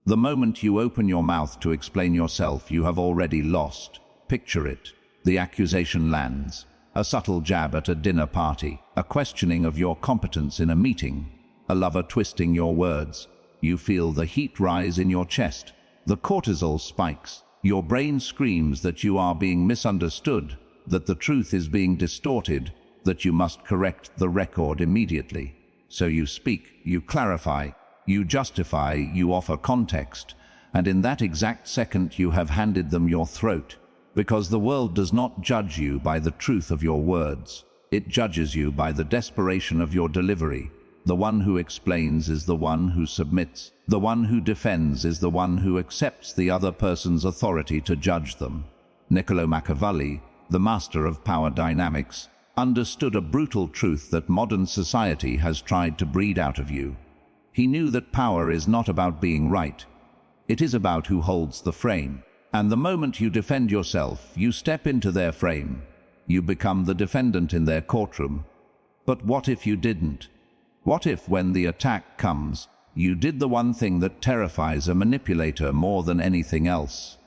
The moment you open your mouth to explain yourself, you have already lost. Picture it. The accusation lands. A subtle jab at a dinner party, a questioning of your competence in a meeting, a lover twisting your words. You feel the heat rise in your chest. The cortisol spikes. Your brain screams that you are being misunderstood, that the truth is being distorted, that you must correct the record immediately. So you speak, you clarify, you justify, you offer context, and in that exact second you have handed them your throat. Because the world does not judge you by the truth of your words. It judges you by the desperation of your delivery. The one who explains is the one who submits. The one who defends is the one who accepts the other person's authority to judge them. Niccolò Machiavelli, the master of power dynamics, understood a brutal truth that modern society has tried to breed out of you. He knew that power is not about being right. It is about who holds the frame. And the moment you defend yourself, you step into their frame. You become the defendant in their courtroom. But what if you didn't? What if, when the attack comes, you did the one thing that terrifies a manipulator more than anything else?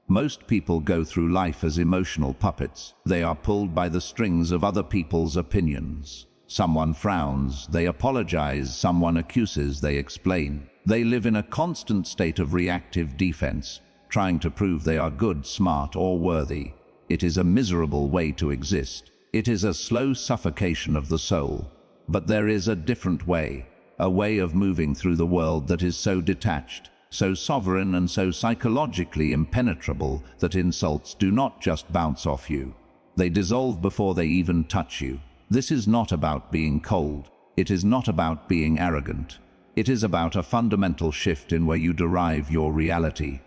Most people go through life as emotional puppets. They are pulled by the strings of other people's opinions. Someone frowns, they apologize. Someone accuses, they explain. They live in a constant state of reactive defense, trying to prove they are good, smart, or worthy. It is a miserable way to exist. It is a slow suffocation of the soul. But there is a different way, a way of moving through the world that is so detached, so sovereign, and so psychologically impenetrable that insults do not just bounce off you. They dissolve before they even touch you. This is not about being cold. It is not about being arrogant. It is about a fundamental shift in where you derive your reality.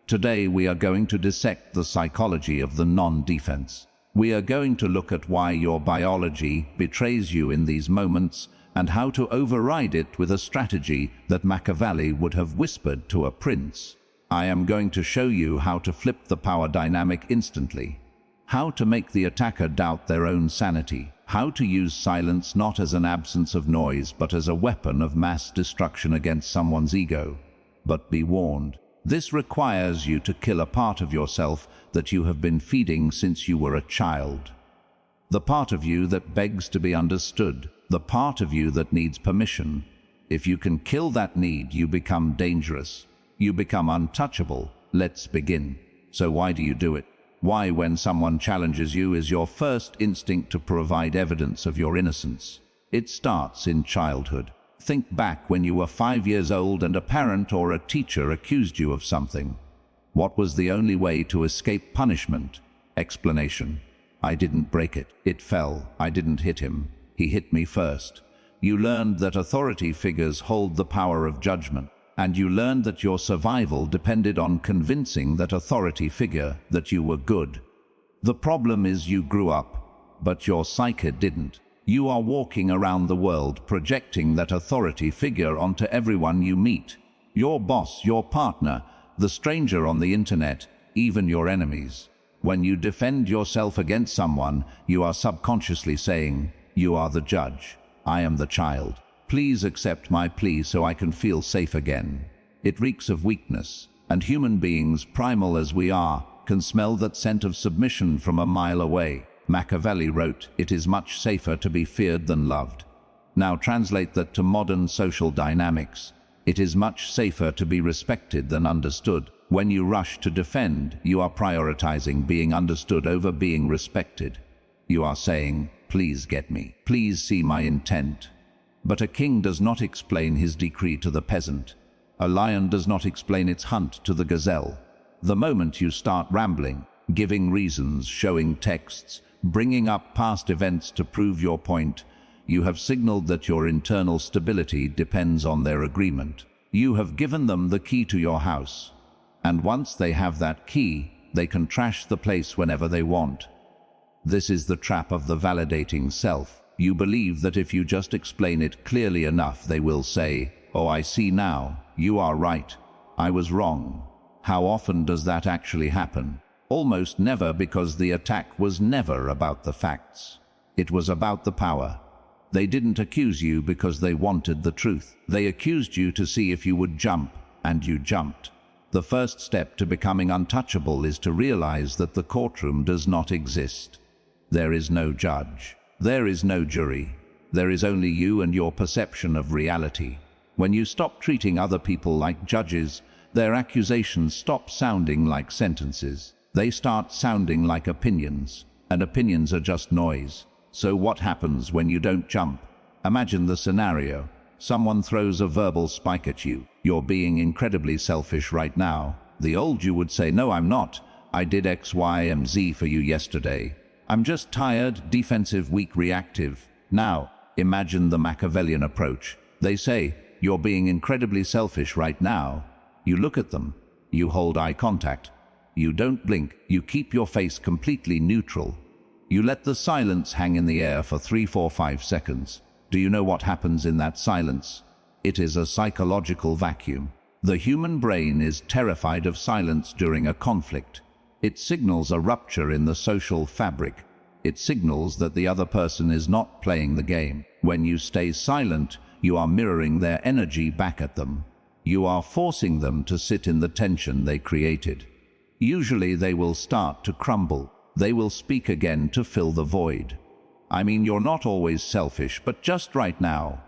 Today we are going to dissect the psychology of the non-defense. We are going to look at why your biology betrays you in these moments and how to override it with a strategy that Machiavelli would have whispered to a prince. I am going to show you how to flip the power dynamic instantly, how to make the attacker doubt their own sanity, how to use silence not as an absence of noise but as a weapon of mass destruction against someone's ego. But be warned. This requires you to kill a part of yourself that you have been feeding since you were a child. The part of you that begs to be understood, the part of you that needs permission. If you can kill that need, you become dangerous. You become untouchable. Let's begin. So why do you do it? Why, when someone challenges you, is your first instinct to provide evidence of your innocence? It starts in childhood. Think back when you were 5 years old and a parent or a teacher accused you of something. What was the only way to escape punishment? Explanation. I didn't break it. It fell. I didn't hit him. He hit me first. You learned that authority figures hold the power of judgment, and you learned that your survival depended on convincing that authority figure that you were good. The problem is you grew up, but your psyche didn't. You are walking around the world projecting that authority figure onto everyone you meet. Your boss, your partner, the stranger on the internet, even your enemies. When you defend yourself against someone, you are subconsciously saying, "You are the judge. I am the child. Please accept my plea so I can feel safe again." It reeks of weakness, and human beings, primal as we are, can smell that scent of submission from a mile away. Machiavelli wrote, "It is much safer to be feared than loved." Now translate that to modern social dynamics. It is much safer to be respected than understood. When you rush to defend, you are prioritizing being understood over being respected. You are saying, "Please get me. Please see my intent." But a king does not explain his decree to the peasant. A lion does not explain its hunt to the gazelle. The moment you start rambling, giving reasons, showing texts, bringing up past events to prove your point, you have signaled that your internal stability depends on their agreement. You have given them the key to your house. And once they have that key, they can trash the place whenever they want. This is the trap of the validating self. You believe that if you just explain it clearly enough, they will say, "Oh, I see now. You are right. I was wrong." How often does that actually happen? Almost never, because the attack was never about the facts. It was about the power. They didn't accuse you because they wanted the truth. They accused you to see if you would jump, and you jumped. The first step to becoming untouchable is to realize that the courtroom does not exist. There is no judge. There is no jury. There is only you and your perception of reality. When you stop treating other people like judges, their accusations stop sounding like sentences. They start sounding like opinions, and opinions are just noise. So what happens when you don't jump? Imagine the scenario. Someone throws a verbal spike at you. You're being incredibly selfish right now. The old you would say, no, I'm not. I did X, Y, and Z for you yesterday. I'm just tired, defensive, weak, reactive. Now, imagine the Machiavellian approach. They say, you're being incredibly selfish right now. You look at them. You hold eye contact. You don't blink. You keep your face completely neutral. You let the silence hang in the air for 3, 4, 5 seconds. Do you know what happens in that silence? It is a psychological vacuum. The human brain is terrified of silence during a conflict. It signals a rupture in the social fabric. It signals that the other person is not playing the game. When you stay silent, you are mirroring their energy back at them. You are forcing them to sit in the tension they created. Usually they will start to crumble. They will speak again to fill the void. I mean, you're not always selfish, but just right now.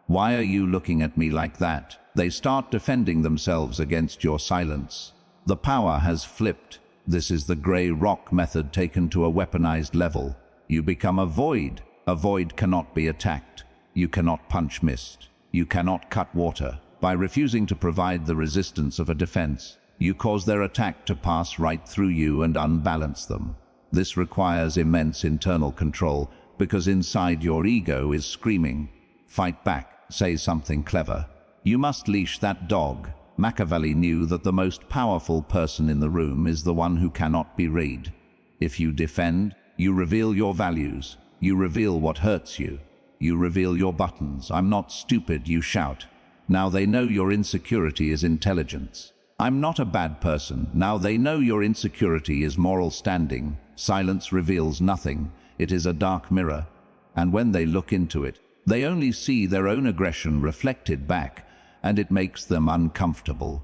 Why are you looking at me like that? They start defending themselves against your silence. The power has flipped. This is the gray rock method taken to a weaponized level. You become a void. A void cannot be attacked. You cannot punch mist. You cannot cut water. By refusing to provide the resistance of a defense, you cause their attack to pass right through you and unbalance them. This requires immense internal control, because inside your ego is screaming, fight back, say something clever. You must leash that dog. Machiavelli knew that the most powerful person in the room is the one who cannot be read. If you defend, you reveal your values. You reveal what hurts you. You reveal your buttons. I'm not stupid, you shout. Now they know your insecurity is intelligence. I'm not a bad person. Now they know your insecurity is moral standing. Silence reveals nothing. It is a dark mirror. And when they look into it, they only see their own aggression reflected back, and it makes them uncomfortable.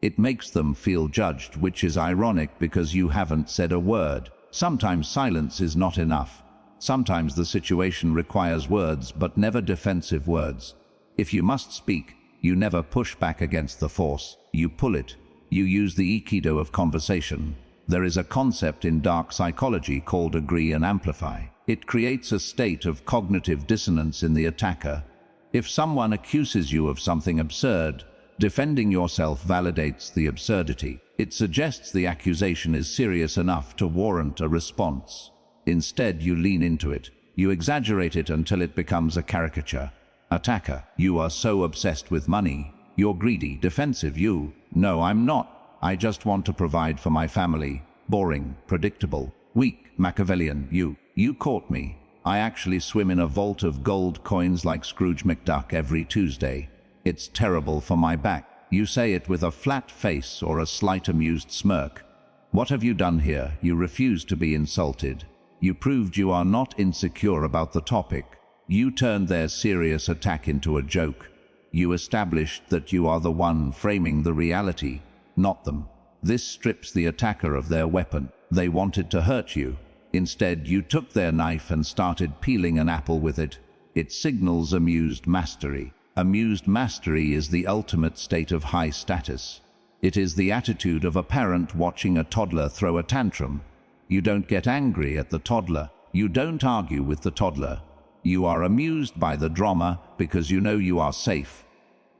It makes them feel judged, which is ironic because you haven't said a word. Sometimes silence is not enough. Sometimes the situation requires words, but never defensive words. If you must speak, you never push back against the force. You pull it. You use the aikido of conversation. There is a concept in dark psychology called agree and amplify. It creates a state of cognitive dissonance in the attacker. If someone accuses you of something absurd, defending yourself validates the absurdity. It suggests the accusation is serious enough to warrant a response. Instead, you lean into it. You exaggerate it until it becomes a caricature. Attacker, you are so obsessed with money. You're greedy, defensive. You, no, I'm not. I just want to provide for my family. Boring, predictable, weak, Machiavellian. You caught me. I actually swim in a vault of gold coins like Scrooge McDuck every Tuesday. It's terrible for my back. You say it with a flat face or a slight amused smirk. What have you done here? You refuse to be insulted. You proved you are not insecure about the topic. You turned their serious attack into a joke. You established that you are the one framing the reality, not them. This strips the attacker of their weapon. They wanted to hurt you. Instead, you took their knife and started peeling an apple with it. It signals amused mastery. Amused mastery is the ultimate state of high status. It is the attitude of a parent watching a toddler throw a tantrum. You don't get angry at the toddler. You don't argue with the toddler. You are amused by the drama because you know you are safe.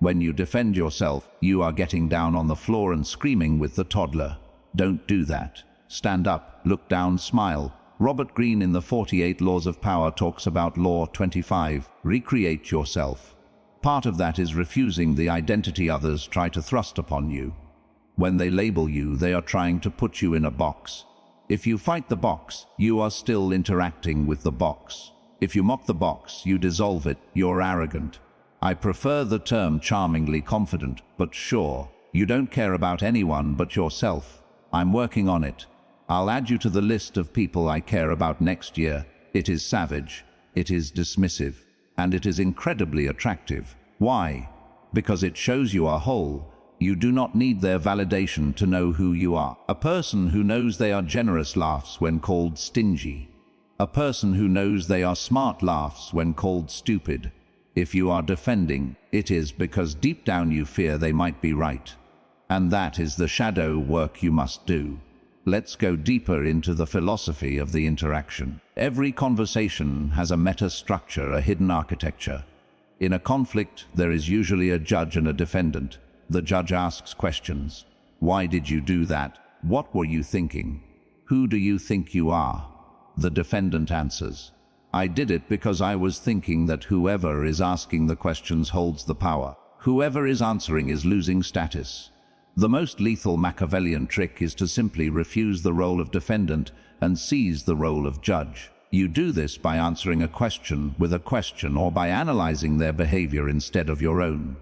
When you defend yourself, you are getting down on the floor and screaming with the toddler. Don't do that. Stand up, look down, smile. Robert Greene in the 48 Laws of Power talks about Law 25, recreate yourself. Part of that is refusing the identity others try to thrust upon you. When they label you, they are trying to put you in a box. If you fight the box, you are still interacting with the box. If you mock the box, you dissolve it, you're arrogant. I prefer the term charmingly confident, but sure, you don't care about anyone but yourself. I'm working on it. I'll add you to the list of people I care about next year. It is savage, it is dismissive, and it is incredibly attractive. Why? Because it shows you are whole. You do not need their validation to know who you are. A person who knows they are generous laughs when called stingy. A person who knows they are smart laughs when called stupid. If you are defending, it is because deep down you fear they might be right. And that is the shadow work you must do. Let's go deeper into the philosophy of the interaction. Every conversation has a meta-structure, a hidden architecture. In a conflict, there is usually a judge and a defendant. The judge asks questions. Why did you do that? What were you thinking? Who do you think you are? The defendant answers, I did it because I was thinking that whoever is asking the questions holds the power. Whoever is answering is losing status. The most lethal Machiavellian trick is to simply refuse the role of defendant and seize the role of judge. You do this by answering a question with a question or by analyzing their behavior instead of your own.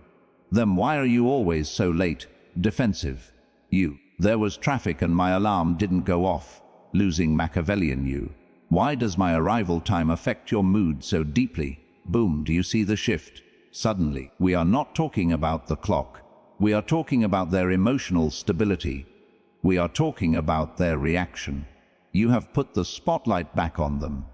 Then why are you always so late? Defensive. You. There was traffic and my alarm didn't go off. Losing Machiavellian you. Why does my arrival time affect your mood so deeply? Boom, do you see the shift? Suddenly, we are not talking about the clock. We are talking about their emotional stability. We are talking about their reaction. You have put the spotlight back on them.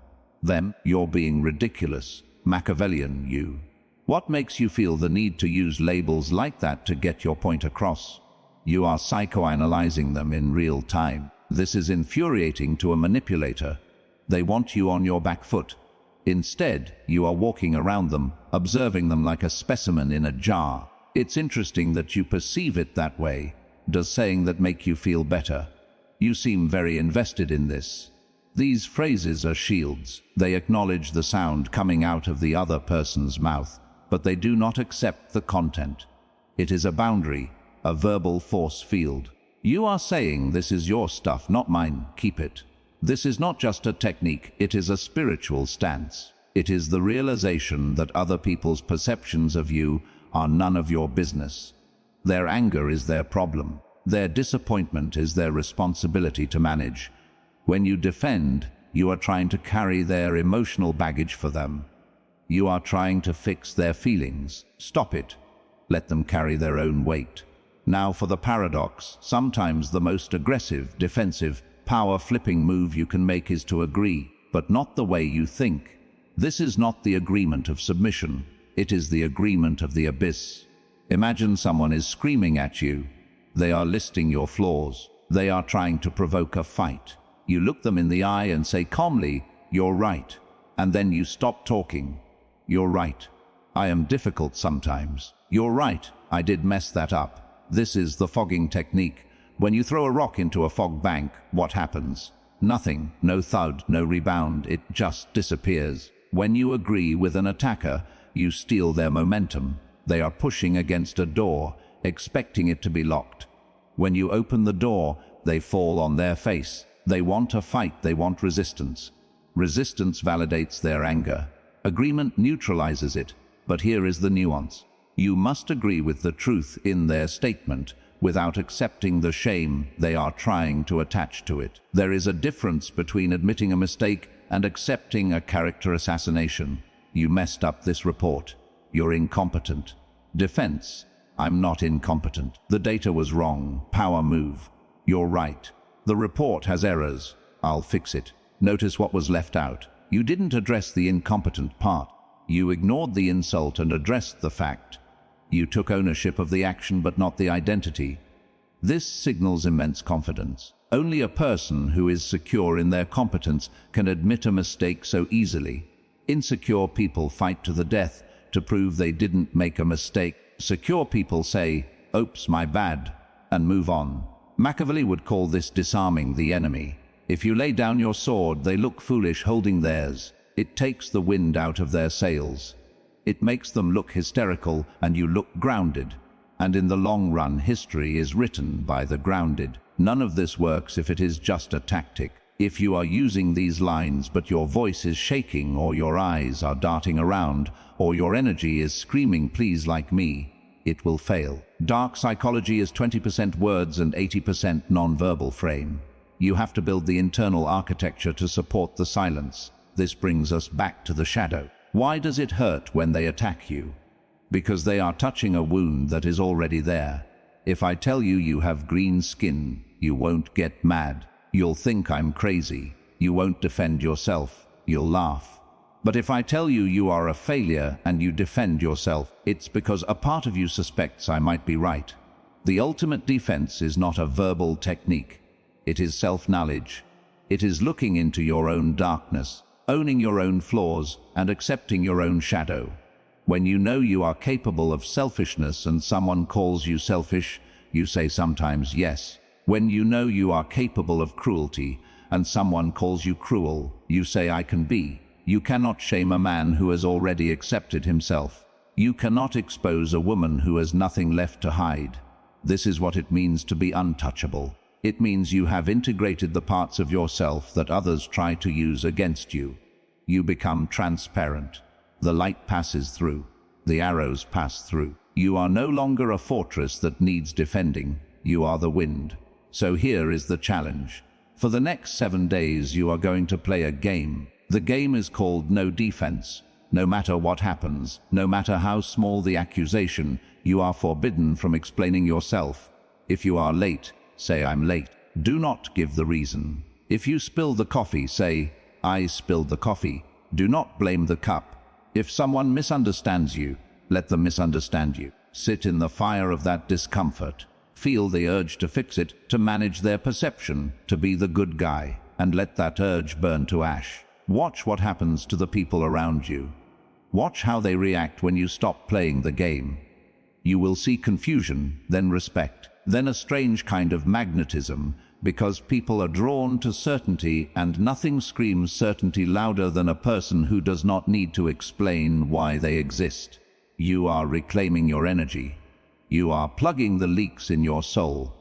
Them, you're being ridiculous. Machiavellian you. What makes you feel the need to use labels like that to get your point across? You are psychoanalyzing them in real time. This is infuriating to a manipulator. They want you on your back foot. Instead, you are walking around them, observing them like a specimen in a jar. It's interesting that you perceive it that way. Does saying that make you feel better? You seem very invested in this. These phrases are shields. They acknowledge the sound coming out of the other person's mouth, but they do not accept the content. It is a boundary, a verbal force field. You are saying this is your stuff, not mine, keep it. This is not just a technique, it is a spiritual stance. It is the realization that other people's perceptions of you are none of your business. Their anger is their problem. Their disappointment is their responsibility to manage. When you defend, you are trying to carry their emotional baggage for them. You are trying to fix their feelings. Stop it. Let them carry their own weight. Now for the paradox. Sometimes the most aggressive, defensive, power-flipping move you can make is to agree, but not the way you think. This is not the agreement of submission. It is the agreement of the abyss. Imagine someone is screaming at you. They are listing your flaws. They are trying to provoke a fight. You look them in the eye and say calmly, "You're right." And then you stop talking. "You're right. I am difficult sometimes. You're right. I did mess that up." This is the fogging technique. When you throw a rock into a fog bank, what happens? Nothing. No thud, no rebound. It just disappears. When you agree with an attacker, you steal their momentum. They are pushing against a door, expecting it to be locked. When you open the door, they fall on their face. They want a fight, they want resistance. Resistance validates their anger. Agreement neutralizes it. But here is the nuance. You must agree with the truth in their statement without accepting the shame they are trying to attach to it. There is a difference between admitting a mistake and accepting a character assassination. You messed up this report. You're incompetent. Defense. I'm not incompetent. The data was wrong. Power move. You're right. The report has errors. I'll fix it. Notice what was left out. You didn't address the incompetent part. You ignored the insult and addressed the fact. You took ownership of the action but not the identity. This signals immense confidence. Only a person who is secure in their competence can admit a mistake so easily. Insecure people fight to the death to prove they didn't make a mistake. Secure people say, "Oops, my bad," and move on. Machiavelli would call this disarming the enemy. If you lay down your sword, they look foolish holding theirs. It takes the wind out of their sails. It makes them look hysterical, and you look grounded. And in the long run, history is written by the grounded. None of this works if it is just a tactic. If you are using these lines but your voice is shaking, or your eyes are darting around, or your energy is screaming, "Please like me," it will fail. Dark psychology is 20% words and 80% non-verbal frame. You have to build the internal architecture to support the silence. This brings us back to the shadow. Why does it hurt when they attack you? Because they are touching a wound that is already there. If I tell you you have green skin, you won't get mad. You'll think I'm crazy. You won't defend yourself. You'll laugh. But if I tell you you are a failure and you defend yourself, it's because a part of you suspects I might be right. The ultimate defense is not a verbal technique. It is self-knowledge. It is looking into your own darkness, owning your own flaws, and accepting your own shadow. When you know you are capable of selfishness and someone calls you selfish, you say sometimes yes. When you know you are capable of cruelty and someone calls you cruel, you say I can be. You cannot shame a man who has already accepted himself. You cannot expose a woman who has nothing left to hide. This is what it means to be untouchable. It means you have integrated the parts of yourself that others try to use against you. You become transparent. The light passes through. The arrows pass through. You are no longer a fortress that needs defending. You are the wind. So here is the challenge. For the next 7 days you are going to play a game. The game is called no defense. No matter what happens, no matter how small the accusation, you are forbidden from explaining yourself. If you are late, say I'm late. Do not give the reason. If you spill the coffee, say I spilled the coffee. Do not blame the cup. If someone misunderstands you, let them misunderstand you. Sit in the fire of that discomfort. Feel the urge to fix it, to manage their perception, to be the good guy, and let that urge burn to ash. Watch what happens to the people around you. Watch how they react when you stop playing the game. You will see confusion, then respect, then a strange kind of magnetism, because people are drawn to certainty, and nothing screams certainty louder than a person who does not need to explain why they exist. You are reclaiming your energy. You are plugging the leaks in your soul.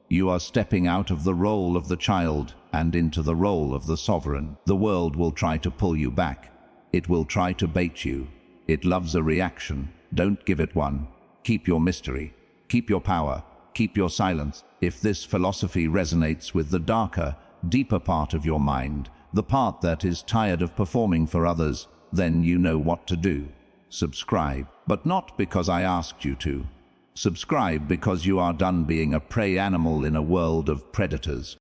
You are stepping out of the role of the child and into the role of the sovereign. The world will try to pull you back. It will try to bait you. It loves a reaction. Don't give it one. Keep your mystery. Keep your power. Keep your silence. If this philosophy resonates with the darker, deeper part of your mind, the part that is tired of performing for others, then you know what to do. Subscribe, but not because I asked you to. Subscribe because you are done being a prey animal in a world of predators.